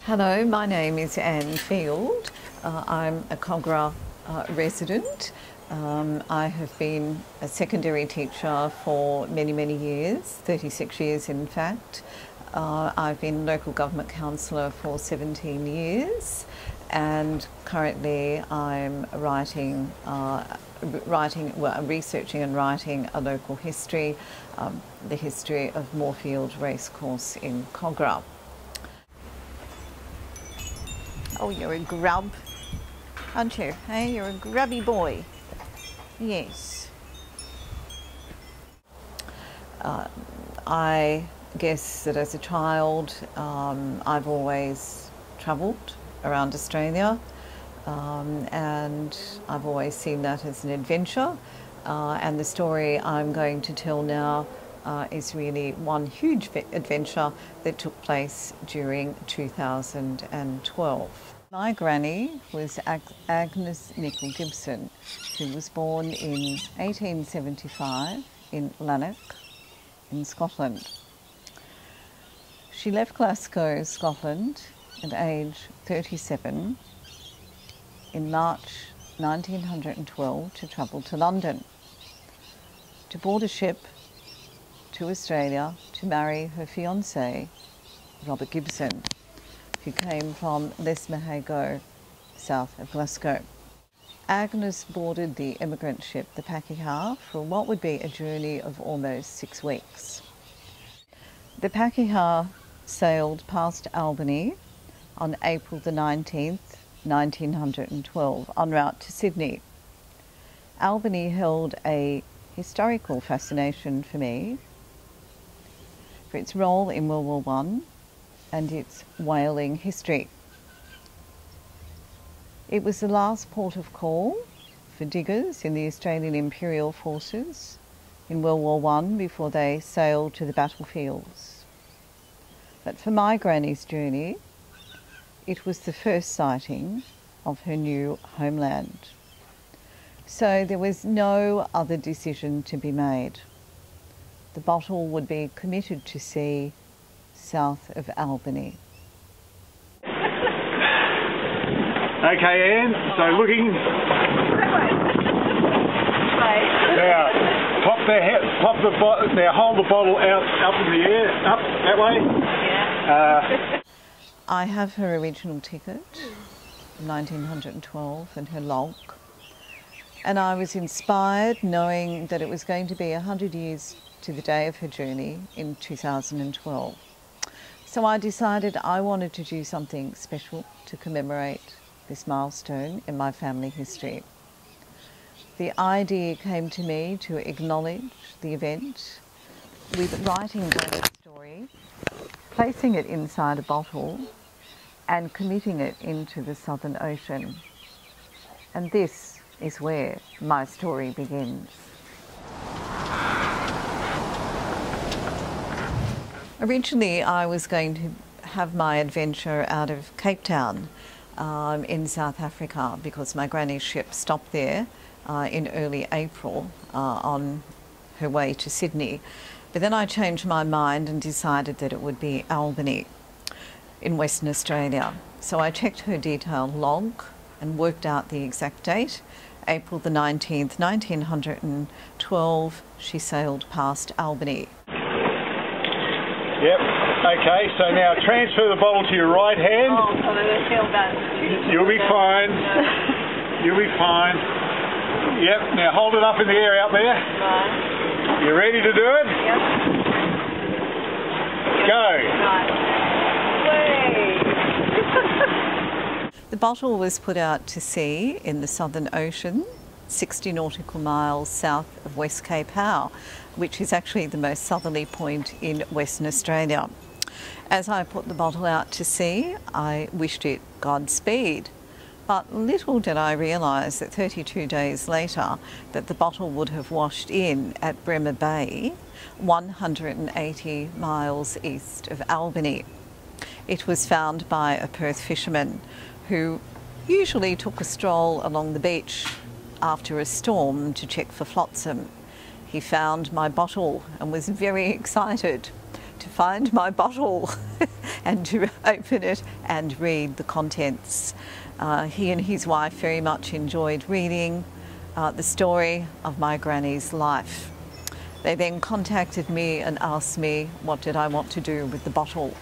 Hello, my name is Anne Field. I'm a Cogra resident. I have been a secondary teacher for many years, 36 years in fact. I've been local government councillor for 17 years, and currently I'm researching and writing a local history, the history of Moorfield Racecourse in Cogra. Oh, you're a grub, aren't you? Hey, you're a grubby boy. Yes. I guess that as a child, I've always travelled around Australia, and I've always seen that as an adventure. And the story I'm going to tell now is really one huge adventure that took place during 2012. My granny was Agnes Nicol Gibson, who was born in 1875 in Lanark in Scotland. She left Glasgow, Scotland at age 37 in March 1912 to travel to London, to board a ship to Australia to marry her fiancé, Robert Gibson, who came from Lesmahago, south of Glasgow. Agnes boarded the emigrant ship, the Pakeha, for what would be a journey of almost 6 weeks. The Pakeha sailed past Albany on April the 19th, 1912, en route to Sydney. Albany held a historical fascination for me, for its role in World War I and its whaling history. It was the last port of call for diggers in the Australian Imperial Forces in World War I before they sailed to the battlefields. But for my granny's journey, it was the first sighting of her new homeland. So there was no other decision to be made. The bottle would be committed to sea south of Albany. Okay, Anne, so looking... Now, hold the bottle out up in the air, up that way. Yeah. I have her original ticket, 1912, and her log. And I was inspired knowing that it was going to be 100 years to the day of her journey in 2012. So I decided I wanted to do something special to commemorate this milestone in my family history. The idea came to me to acknowledge the event with writing down the story, placing it inside a bottle and committing it into the Southern Ocean. And this is where my story begins. Originally, I was going to have my adventure out of Cape Town in South Africa, because my granny's ship stopped there in early April on her way to Sydney. But then I changed my mind and decided that it would be Albany in Western Australia. So I checked her detailed log and worked out the exact date. April the 19th, 1912, she sailed past Albany. Yep, okay, so now transfer the bottle to your right hand. Oh, so I feel that. You'll be fine. You'll be fine. Yep, now hold it up in the air out there. Right. You ready to do it? Yep. Go. Right. The bottle was put out to sea in the Southern Ocean, 60 nautical miles south of West Cape Howe, which is actually the most southerly point in Western Australia. As I put the bottle out to sea, I wished it Godspeed. But little did I realise that 32 days later that the bottle would have washed in at Bremer Bay, 180 miles east of Albany. It was found by a Perth fisherman who usually took a stroll along the beach after a storm to check for flotsam. He found my bottle and was very excited to find my bottle. and to open it and read the contents. He and his wife very much enjoyed reading the story of my granny's life. They then contacted me and asked me what did I want to do with the bottle.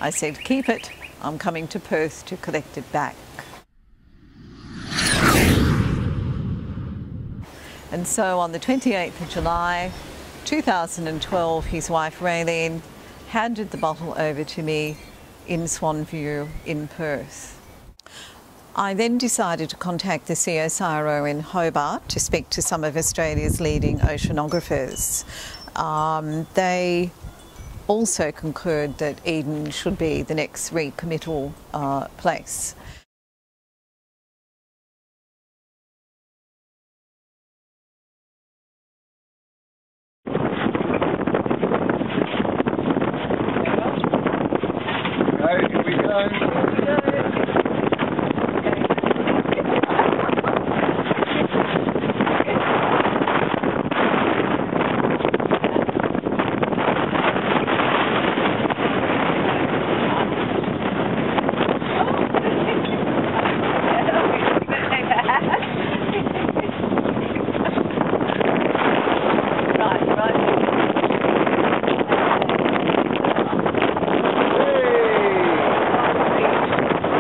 I said, keep it. I'm coming to Perth to collect it back. And so on the 28th of July 2012, his wife Raylene handed the bottle over to me in Swanview in Perth. I then decided to contact the CSIRO in Hobart to speak to some of Australia's leading oceanographers. They also concurred that Eden should be the next recommittal place.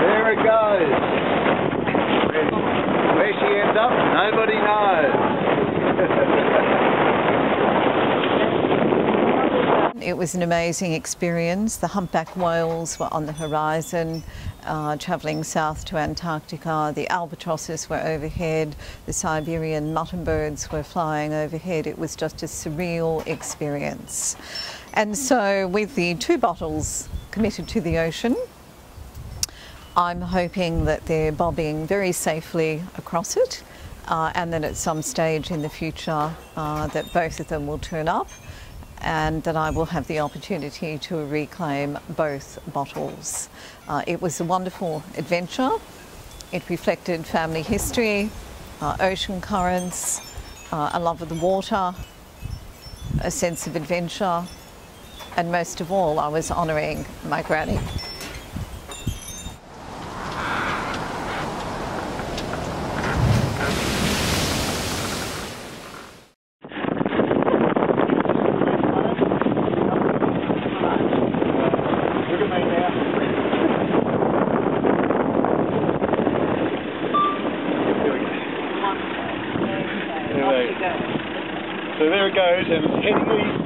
Here we go. Where she ends up, nobody knows. It was an amazing experience. The humpback whales were on the horizon, travelling south to Antarctica. The albatrosses were overhead. The Siberian muttonbirds were flying overhead. It was just a surreal experience. And so with the 2 bottles committed to the ocean, I'm hoping that they're bobbing very safely across it, and that at some stage in the future that both of them will turn up, and that I will have the opportunity to reclaim both bottles. It was a wonderful adventure. It reflected family history, ocean currents, a love of the water, a sense of adventure, and most of all, I was honouring my granny. So there it goes, and it's heading east.